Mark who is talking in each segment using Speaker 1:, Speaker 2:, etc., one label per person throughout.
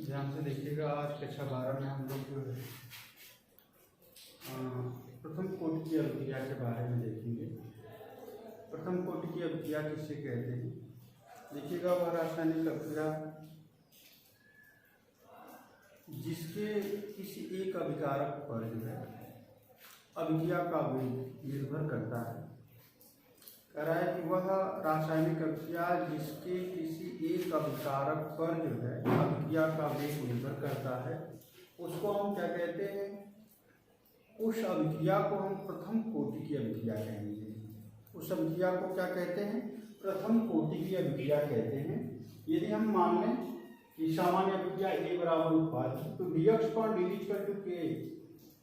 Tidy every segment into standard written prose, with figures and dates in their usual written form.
Speaker 1: ध्यान से देखिएगा। आज कक्षा 12 में हम लोग जो है प्रथम कोटि की अवधिया के बारे में देखेंगे। प्रथम कोटि की अवधिया किसे कहते हैं? देखिएगा, वह रासायनिक अभिक्रिया जिसके किसी एक अभिकारक पर जो है अभिक्रिया का वेग निर्भर करता है। कह रहा है कि वह रासायनिक अभिक्रिया जिसके किसी एक अभिकारक पर जो है अभिक्रिया का वेग निर्भर करता है, उसको हम क्या कहते हैं? उस अभिक्रिया को हम प्रथम कोटि की अभिक्रिया कहेंगे। उस अभिक्रिया को क्या कहते हैं? प्रथम कोटि की अभिक्रिया कहते हैं। यदि हम मान लें कि सामान्य अभिक्रिया A बराबर उत्पाद, तो dx पर dt equal to k,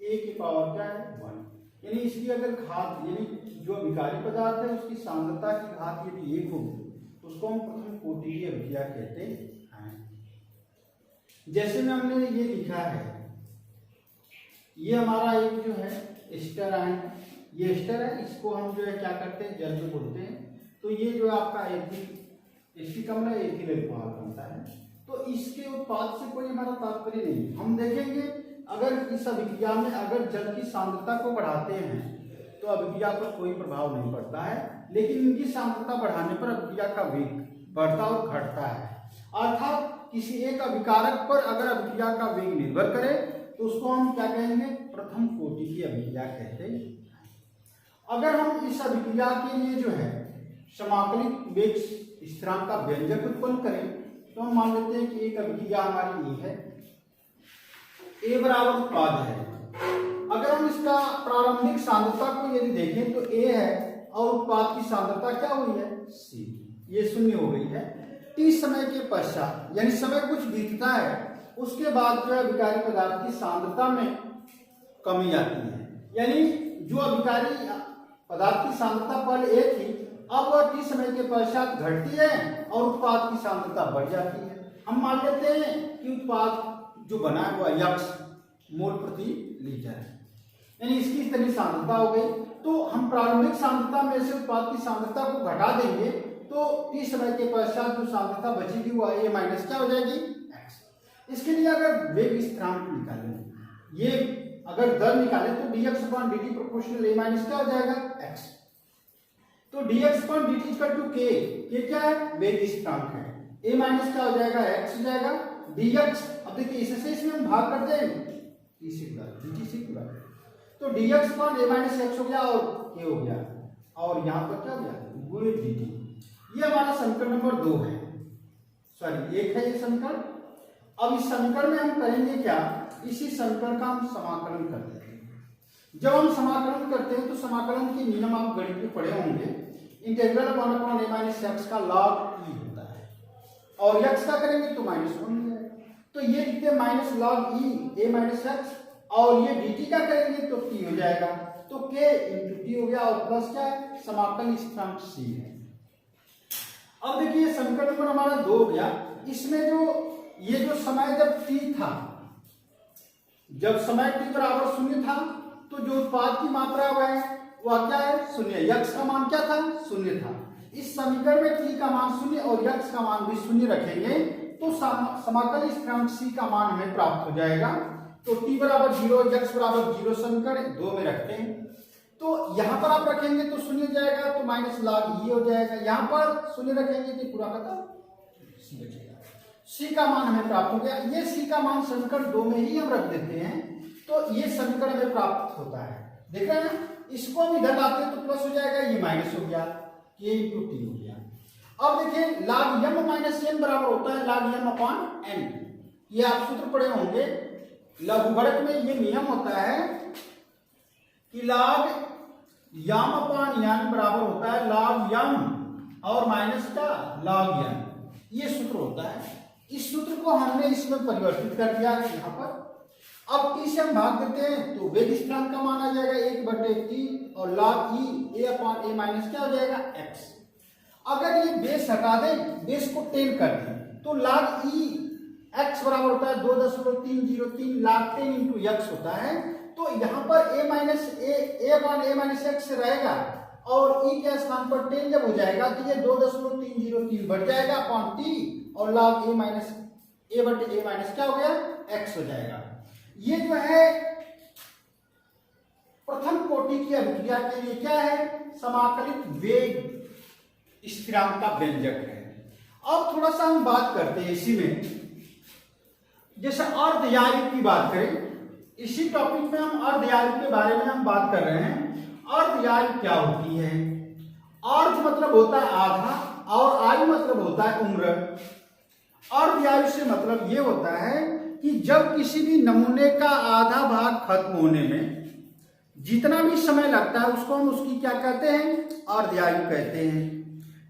Speaker 1: A की पावर क्या है? 1। यानी इसकी अगर घात, यानी जो अभिकारी पदार्थ है उसकी सांद्रता की घात यदि 1 होगी तो उसको हम प्रथम कोटि की अभिक्रिया कहते हैं। जैसे में हमने ये लिखा है, ये हमारा एक जो है एस्टर है, ये एस्टर है, इसको हम जो है क्या करते हैं? जल में बोलते हैं। तो ये जो आपका एथिक अम्ल एथिल अल्कोहल बनता है। तो इसके उत्पाद से कोई हमारा तात्पर्य नहीं। हम देखेंगे अगर इस अभिक्रिया में अगर जल की सांद्रता को बढ़ाते हैं तो अभिक्रिया पर कोई प्रभाव नहीं पड़ता है, लेकिन इनकी सांद्रता बढ़ाने पर अभिक्रिया का वेग बढ़ता और घटता है। अर्थात किसी एक अभिकारक पर अगर अभिक्रिया का वेग निर्भर करे तो उसको हम क्या कहेंगे? प्रथम कोटि की अभिक्रिया कहते हैं। अगर हम इस अभिक्रिया के लिए जो है समाकलित वेग स्थिरांक का व्यंजक उत्पन्न करें तो हम मान लेते हैं कि एक अभिक्रिया हमारी ए है, A बराबर उत्पाद है। अगर हम इसका प्रारंभिक सांद्रता को यदि देखें तो A है और उत्पाद की सांद्रता क्या हुई है? C। ये शून्य हो गई है। T समय के पश्चात, यानी समय कुछ बीतता है, उसके बाद जो अभिकारी पदार्थ की सांद्रता में कमी आती है। यानी जो अभिकारी पदार्थ की सांद्रता पहले A थी, अब वह T समय के पश्चात घटती है और उत्पाद की सांद्रता बढ़ जाती है। हम मान लेते हैं कि उत्पाद जो बना है वह X मोल प्रति लीटर है, यानी इसकी इतनी सांद्रता हो गई। तो हम प्रारंभिक सांद्रता में से उत्पाद की सांद्रता को घटा देंगे तो T समय के पश्चात जो सांद्रता बचेगी वह A माइनस क्या हो जाएगी? X। इसके लिए अगर वेग स्थिरांक निकालें, ये अगर दर निकालें तो dx upon dt proportional A minus क्या हो जाएगा? X। तो dx upon dt equal to k, ये क्या है? वेग स्थिरांक है। A माइनस क्या हो जाएगा? X हो जाएगा। dx, अब देखिए इससे इसमें हम भाग करते हैं t से गुणा dt से गुणा, तो dx upon A minus x हो गया और k हो गया, और यहाँ पर क्या हो गया? गुणे dt। ये हमारा समीकरण नंबर 2 है, सॉरी 1 है ये समीकरण। अब इस समीकरण में हम करेंगे क्या? इसी समीकरण का हम समाकलन कर देते हैं। जब हम समाकलन करते हैं तो समाकलन के नियम आप गणित में पढ़े होंगे। Integral 1 upon A minus x का log e होता है, और x का करेंगे तो माइनस 1 हो जाएगा। तो ये लिखते हैं minus log e A minus x, और ये dt का करेंगे तो t हो जाएगा, तो k इंटू t हो गया, और प्लस क्या है? समाकल स्थिरांक c है। अब देखिए समीकरण नंबर हमारा 2 हो गया। इसमें जो ये जो समय जब t था, जब समय t बराबर 0 था, तो जो उत्पाद की मात्रा वह क्या है? 0। x का मान क्या था? 0 था। इस समीकरण में t का मान 0 और x का मान भी 0 रखेंगे तो समाकल स्थिरांक c का मान हमें प्राप्त हो जाएगा। तो t बराबर 0, x बराबर 0 समीकरण 2 में रखते हैं। तो यहाँ पर आप रखेंगे तो 0 हो जाएगा, तो माइनस log e हो जाएगा। यहाँ पर 0 रखेंगे तो पूरा खत्म, c बचेगा। c का मान हमें प्राप्त हो गया। ये c का मान समीकरण 2 में ही हम रख देते हैं, तो ये समीकरण हमें प्राप्त होता है। देख रहे हैं ना? इसको हम इधर लाते हैं तो प्लस हो जाएगा, ये माइनस हो गया, k इंटू टी हो गया। अब देखिए log m माइनस n बराबर होता है log m अपॉन n। ये आप सूत्र पढ़े होंगे। लघुगणक में ये नियम होता है कि log m अपॉन n बराबर होता है log m और माइनस का log n। ये सूत्र होता है। इस सूत्र को हमने इसमें परिवर्तित कर दिया है यहाँ पर। अब t से हम भाग देते हैं तो वेग स्थिरांक का मान आ जाएगा 1/t, और log e A upon A minus क्या हो जाएगा? x। अगर ये बेस हटा दें, बेस को 10 कर दें, तो log e x बराबर होता है 2.303 log 10 इंटू x होता है। तो यहाँ पर A upon A minus x रहेगा, और e के स्थान पर 10 जब हो जाएगा तो ये 2.303 बढ़ जाएगा अपॉन t, और log A माइनस
Speaker 2: ए बटे ए माइनस क्या हो गया एक्स हो जाएगा। ये जो है प्रथम कोटि की अभिक्रिया के लिए क्या है, समाकलित वेग स्थिरांक का व्यंजक है। अब थोड़ा सा हम बात करते हैं इसी में, जैसे अर्धयायु की बात करें, इसी टॉपिक में हम अर्धयायु के बारे में हम बात कर रहे हैं। अर्धयायु क्या होती है? अर्ध मतलब होता है आधा और आयु मतलब होता है उम्र। अर्धयायु से मतलब ये होता है कि जब किसी भी नमूने का आधा भाग खत्म होने में जितना भी समय लगता है उसको हम उसकी क्या कहते हैं, अर्धयायु कहते हैं।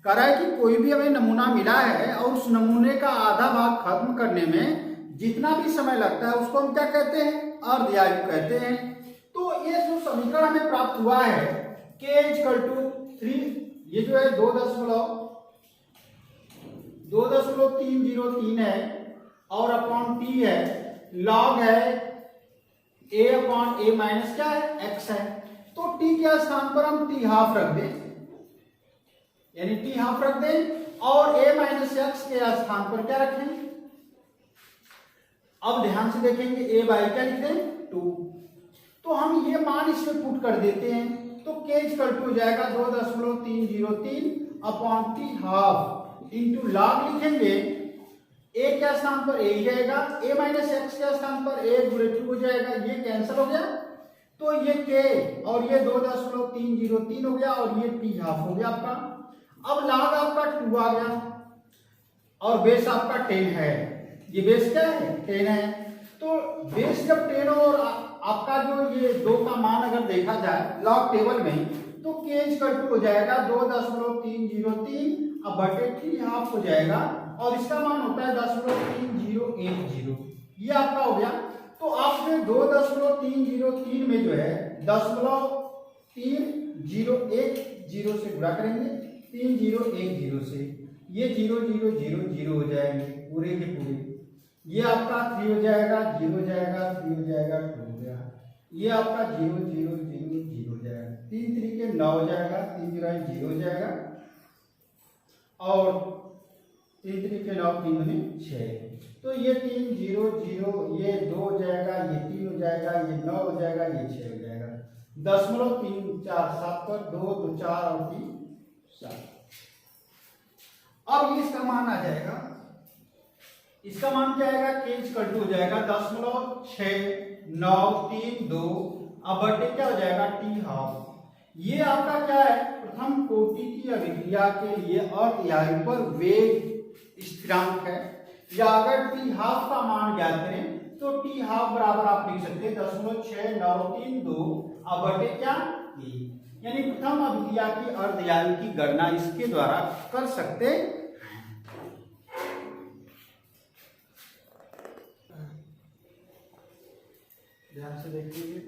Speaker 2: कह रहा है कि कोई भी हमें नमूना मिला है और उस नमूने का आधा भाग खत्म करने में जितना भी समय लगता है उसको हम क्या कहते हैं, अर्धयायु कहते हैं। तो ये जो समीकरण हमें प्राप्त हुआ है k = 3, ये जो है 2.303 है और अपॉन t है, log है a अपॉन a माइनस क्या है x है। तो t के स्थान पर हम t हाफ रख दें, यानी t हाफ रख दें और a माइनस एक्स के स्थान पर क्या रखें। अब ध्यान से देखेंगे a बाई क्या लिख दें 2, तो हम ये मान इसमें पुट कर देते हैं तो k = हो जाएगा 2.303 upon t half into log लिखेंगे a के स्थान पर a ही जाएगा, a माइनस एक्स के स्थान पर a गुणे 2 हो जाएगा, ये कैंसिल हो गया तो ये k और ये 2.303 हो गया और ये t हाफ हो गया आपका। अब लॉग आपका 2 आ गया और बेस आपका 10 है, ये बेस क्या है 10 है। तो बेस जब 10 और आपका जो ये 2 का मान अगर देखा जाए लॉग टेबल में तो k = हो जाएगा 2.303 अब बटे 3 हाफ हो जाएगा और इसका मान होता है 0.3010, ये आपका हो गया। तो आपने 2.303 में जो है 0.3010 से गुणा करेंगे, 3010 से, ये 0000 हो जाएंगे पूरे के पूरे, ये आपका 3 हो जाएगा, 0 हो जाएगा, 3 हो जाएगा, 2 हो गया, ये आपका 0000 हो जाएगा, 3 3 के 9 हो जाएगा, 3 0 हो जाएगा और 3 3 के 9 3 दूनी 6, तो ये 3 0 0, ये 2 हो जाएगा, ये 3 हो जाएगा, ये 9 हो जाएगा, ये 6 हो जाएगा। 0.347 पर 2 2 4 और 3 7। अब ये इसका मान आ जाएगा, इसका मान क्या आएगा k = हो जाएगा 0.6932 अब बटे क्या हो जाएगा t हाफ। ये आपका क्या है प्रथम कोटि की अभिक्रिया के लिए अर्धयायु पर वेग स्थिरांक है, या अगर t हाफ का मान ज्ञात करें तो t हाफ बराबर आप लिख सकते हैं 0.6932 अब बटे क्या a, यानी प्रथम अभिक्रिया की अर्धयायु की गणना इसके द्वारा कर सकते हैं। ध्यान से देखिए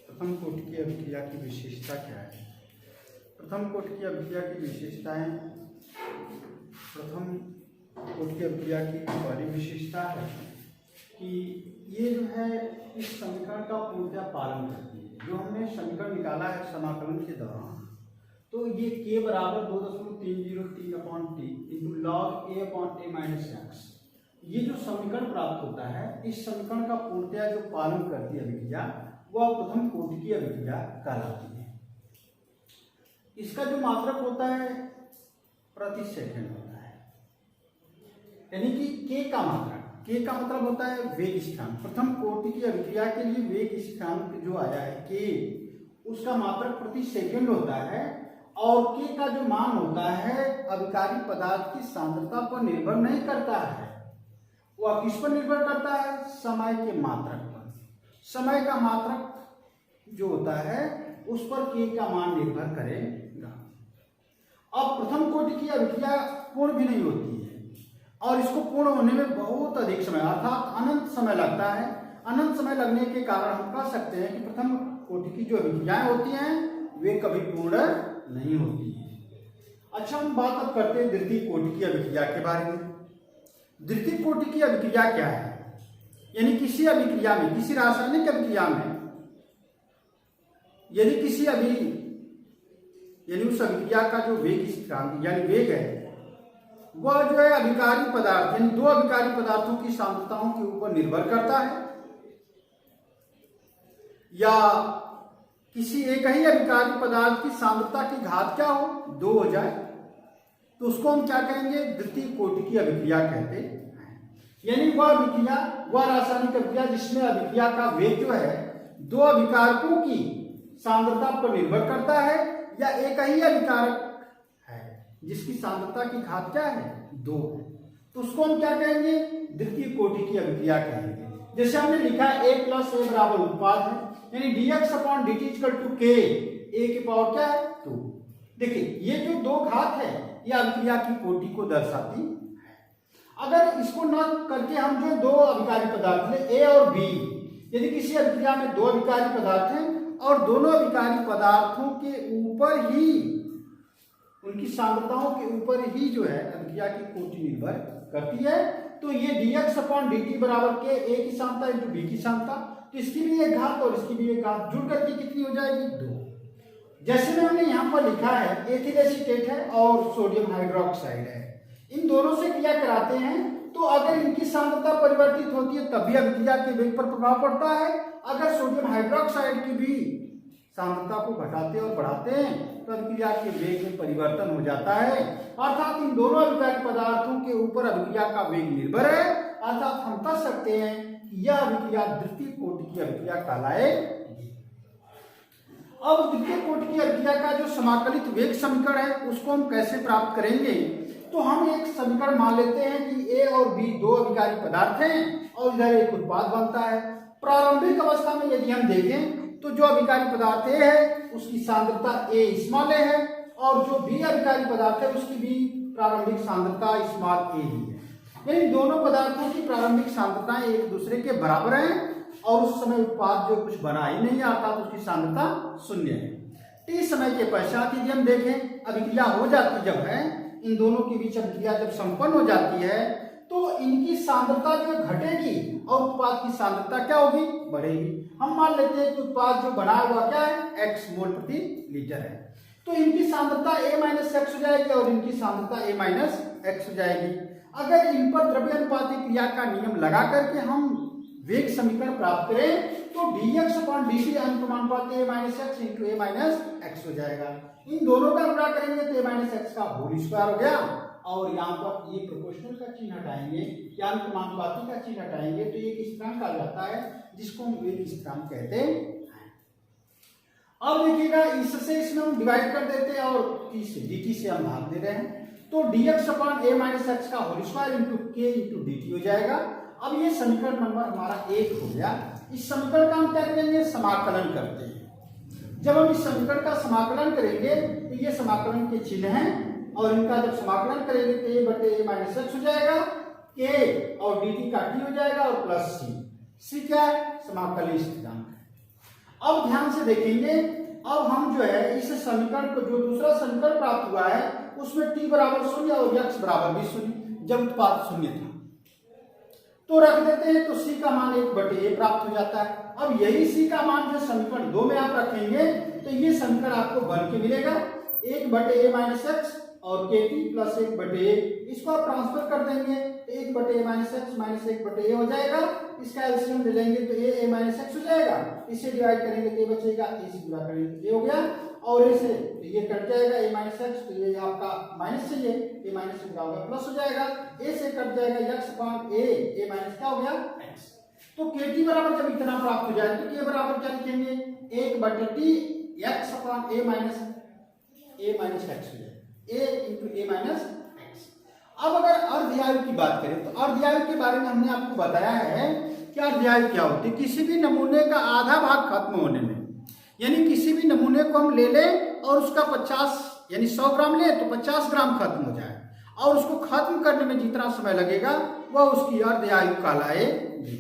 Speaker 2: प्रथम कोटि की अभिक्रिया की विशेषता क्या है। प्रथम कोटि की अभिक्रिया की विशेषताएं, प्रथम कोटि की अभिक्रिया की पहली विशेषता है कि ये जो है इस समीकरण का पूर्णतः पालन करती है। जो हमने समीकरण निकाला है समाकलन के दौरान, तो ये k बराबर 2.303 upon t into log a upon a minus x, ये जो समीकरण प्राप्त होता है इस समीकरण का पूर्णतः जो पालन करती है अभिक्रिया वह प्रथम कोटि की अभिक्रिया कहलाती है। इसका जो मात्रक होता है प्रति सेकंड होता है, यानी कि k का मात्रक, k का मतलब होता है वेग स्थिरांक। प्रथम कोटि की अभिक्रिया के लिए वेग स्थिरांक जो आया है k, उसका मात्रक प्रति सेकंड होता है और k का जो मान होता है अभिकारी पदार्थ की सांद्रता पर निर्भर नहीं करता है, वह किस पर निर्भर करता है, समय के मात्रक पर। समय का मात्रक जो होता है उस पर k का मान निर्भर करेगा। अब प्रथम कोटि की अभिक्रिया पूर्ण भी नहीं होती है और इसको पूर्ण होने में बहुत अधिक समय अर्थात अनंत समय लगता है। अनंत समय लगने के कारण हम कह सकते हैं कि प्रथम कोटि की जो अभिक्रियाएं होती हैं वे कभी पूर्ण नहीं होती है। अच्छा, हम बात अब करते हैं द्वितीय कोटि की अभिक्रिया के बारे में। द्वितीय कोटि की अभिक्रिया क्या है, यानी किसी अभिक्रिया में, किसी रासायनिक अभिक्रिया में यदि किसी यानी उस अभिक्रिया का जो वेग स्थिरांक यानी वेग है
Speaker 1: वह जो है अभिकारी पदार्थ यानी दो अभिकारी पदार्थों की सांद्रताओं के ऊपर निर्भर करता है, या किसी एक ही अभिकारी पदार्थ की सांद्रता की घात क्या हो, 2 हो जाए, तो उसको हम क्या कहेंगे, द्वितीय कोटि की अभिक्रिया कहते हैं। यानी वह अभिक्रिया, वह रासायनिक अभिक्रिया जिसमें अभिक्रिया का वेग जो है दो अभिकारकों की सांद्रता पर निर्भर करता है, या एक ही अभिकारक है जिसकी सांद्रता की घात क्या है, 2, तो उसको हम क्या कहेंगे, द्वितीय कोटि की अभिक्रिया कहेंगे। जैसे हमने लिखा है a + a बराबर उत्पाद है, यानी dx/dt = k, a की पावर क्या है, 2। देखिए ये जो दो घात है ये अभिक्रिया की कोटि को दर्शाती है। अगर इसको न करके हम जो दो अभिकारी पदार्थ ले a और b, यदि किसी अभिक्रिया में दो अभिकारी पदार्थ हैं और दोनों अभिकारी पदार्थों के ऊपर ही, उनकी सांद्रताओं के ऊपर ही जो है अभिक्रिया की कोटि निर्भर करती है, तो ये dx/dt बराबर के a की सांद्रता इंटू b की सांद्रता, तो इसकी भी एक घात और इसकी भी एक घात जुड़ करके कितनी हो जाएगी, 2। जैसे में हमने यहाँ पर लिखा है एथिल एसीटेट है और सोडियम हाइड्रोक्साइड है, इन दोनों से क्रिया कराते हैं तो अगर इनकी सांद्रता परिवर्तित होती है तभी अभिक्रिया के वेग पर प्रभाव पड़ता है। अगर सोडियम हाइड्रोक्साइड की भी सांद्रता को घटाते और बढ़ाते हैं तो अभिक्रिया के वेग में परिवर्तन हो जाता है, अर्थात इन दोनों अभिकारी पदार्थों के ऊपर अभिक्रिया का वेग निर्भर है, अर्थात हम कह सकते हैं कि यह अभिक्रिया द्वितीय कोटि की अभिक्रिया कहलाएगी। अब द्वितीय कोटि की अभिक्रिया का जो समाकलित वेग समीकरण है उसको हम कैसे प्राप्त करेंगे, तो हम एक समीकरण मान लेते हैं कि a और b दो अभिकारी पदार्थ हैं और इधर एक उत्पाद बनता है। प्रारंभिक अवस्था में यदि हम देखें तो जो अभिकारी पदार्थ a है उसकी सांद्रता a स्मॉल a है और जो b अभिकारी पदार्थ है उसकी भी प्रारंभिक सांद्रता स्मॉल a ही है, यानी दोनों पदार्थों की प्रारंभिक सांद्रताएं एक दूसरे के बराबर हैं और उस समय उत्पाद जो कुछ बना ही नहीं आता तो उसकी सांद्रता 0 है। t समय के पश्चात यदि हम देखें अभिक्रिया हो जाती जब है, इन दोनों के बीच अभिक्रिया जब संपन्न हो जाती है तो इनकी सांद्रता जो घटेगी और उत्पाद की सांद्रता क्या होगी, बढ़ेगी। हम मान लेते हैं कि उत्पाद जो बना हुआ क्या है, x मोल प्रति लीटर है, तो इनकी सांद्रता a-x हो जाएगी और इनकी सांद्रता a-x हो जाएगी। अगर इन पर द्रव्य अनुपाती क्रिया का नियम लगा करके हम वेग समीकरण प्राप्त करें तो dx/dt अनुपात a-x इंटू a-x हो जाएगा। इन दोनों का गुणा करेंगे तो a-x का होल स्क्वायर हो गया और यहाँ पर ये प्रोपोर्शनल का चिन्ह हटाएंगे या अनुपाती का चिन्ह हटाएंगे तो ये स्थिरांक आ जाता है जिसको हम वेग स्थिरांक कहते हैं। अब देखिएगा इससे इसमें हम डिवाइड कर देते हैं और dt से हम भाग दे रहे हैं तो dx/a-x का whole square into k into dt हो जाएगा। अब ये समीकरण नंबर हमारा 1 हो गया। इस समीकरण का हम क्या करेंगे, समाकलन करते हैं। जब हम इस समीकरण का समाकलन करेंगे तो ये समाकलन के चिन्ह हैं और इनका जब समाकलन करेंगे तो a/a-x हो जाएगा, k और dt का t हो जाएगा और प्लस c क्या है, समाकलित स्थिरांक है। अब ध्यान से देखेंगे, अब हम जो है इस समीकरण को जो दूसरा समीकरण प्राप्त हुआ है उसमें t बराबर 0 और x बराबर भी 0, जब उत्पाद 0 था तो रख देते हैं तो c का मान 1/a प्राप्त हो जाता है। अब यही c का मान जो समीकरण 2 में आप रखेंगे तो ये समीकरण आपको बन के मिलेगा 1/a-x और kt प्लस 1/a, इसको आप ट्रांसफर कर देंगे तो 1/a-x माइनस 1/a हो जाएगा। इसका एलसीएम ले लेंगे तो a-x हो जाएगा, इसे डिवाइड करेंगे तो a बचेगा, a से गुणा करेंगे तो a हो गया और a से ये कट जाएगा a-x तो ये आपका माइनस चाहिए, a- से गुणा होगा प्लस हो जाएगा, a से कट जाएगा x/a क्या हो गया x। तो kt बराबर जब इतना प्राप्त हो जाए तो k बराबर क्या लिखेंगे 1/t x/a-x हो जाए, a इंटू a-x। अब अगर अर्धआयु की बात करें तो अर्धआयु के बारे में हमने आपको बताया है कि अर्धआयु क्या होती है, किसी भी नमूने का आधा भाग खत्म होने में, यानी किसी भी नमूने को हम ले लें और उसका 50 यानी 100 ग्राम ले तो 50 ग्राम खत्म हो जाए और उसको खत्म करने में जितना समय लगेगा वह उसकी अर्धआयु कहलाएगी।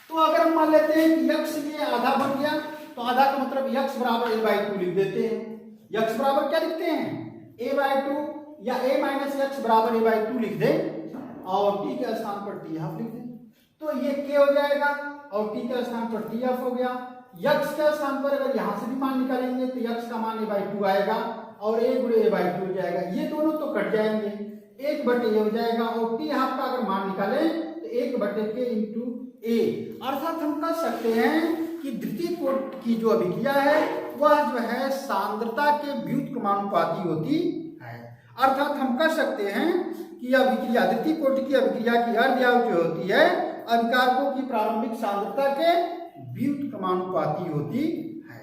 Speaker 1: तो अगर हम मान लेते हैं कि x ये आधा बन गया तो आधा का मतलब x बराबर a/2 लिख देते हैं। x बराबर क्या लिखते हैं a/2 या a-x बराबर a/2 लिख दें और t के स्थान पर t½ लिख दें तो ये k हो जाएगा और t के स्थान पर t½ हो गया। x के स्थान पर अगर यहां से भी मान निकालेंगे तो x का मान a/2 आएगा और a × a/2 हो जाएगा, ये दोनों तो कट जाएंगे
Speaker 2: 1/a हो जाएगा, और t हाफ का अगर मान निकालें तो 1/k इंटू a। अर्थात हम कह सकते हैं कि द्वितीय कोटि की जो अभिक्रिया है वह जो है सांद्रता के व्युत्क्रमानुपाती होती है। अर्थात हम कह सकते हैं कि अभिक्रिया द्वितीय कोटि की अभिक्रिया की अर्ध आयु जो होती है अभिकारकों की प्रारंभिक सांद्रता के व्युत्क्रमानुपाती होती है।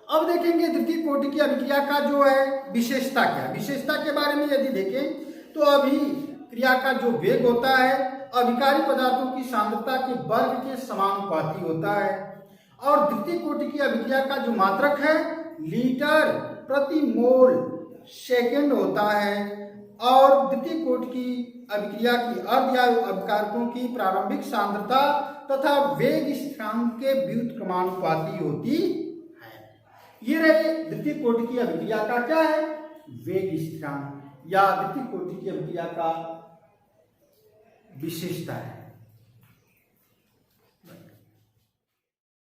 Speaker 2: अब देखेंगे द्वितीय कोटि की अभिक्रिया का जो है विशेषता क्या है। विशेषता के बारे में यदि देखें तो अभिक्रिया का जो वेग होता है अभिकारी पदार्थों की सांद्रता के वर्ग के समानुपाती होता है, और द्वितीय कोटि की अभिक्रिया का जो मात्रक है लीटर प्रति मोल सेकेंड होता है, और द्वितीय कोटि की अभिक्रिया की अर्धआयु अभिकारकों की प्रारंभिक सांद्रता तथा वेग स्थिरांक के व्युत्क्रमानुपाती होती है। ये रहे द्वितीय कोटि की अभिक्रिया का क्या है वेग स्थिरांक, या द्वितीय कोटि की अभिक्रिया का विशेषता है।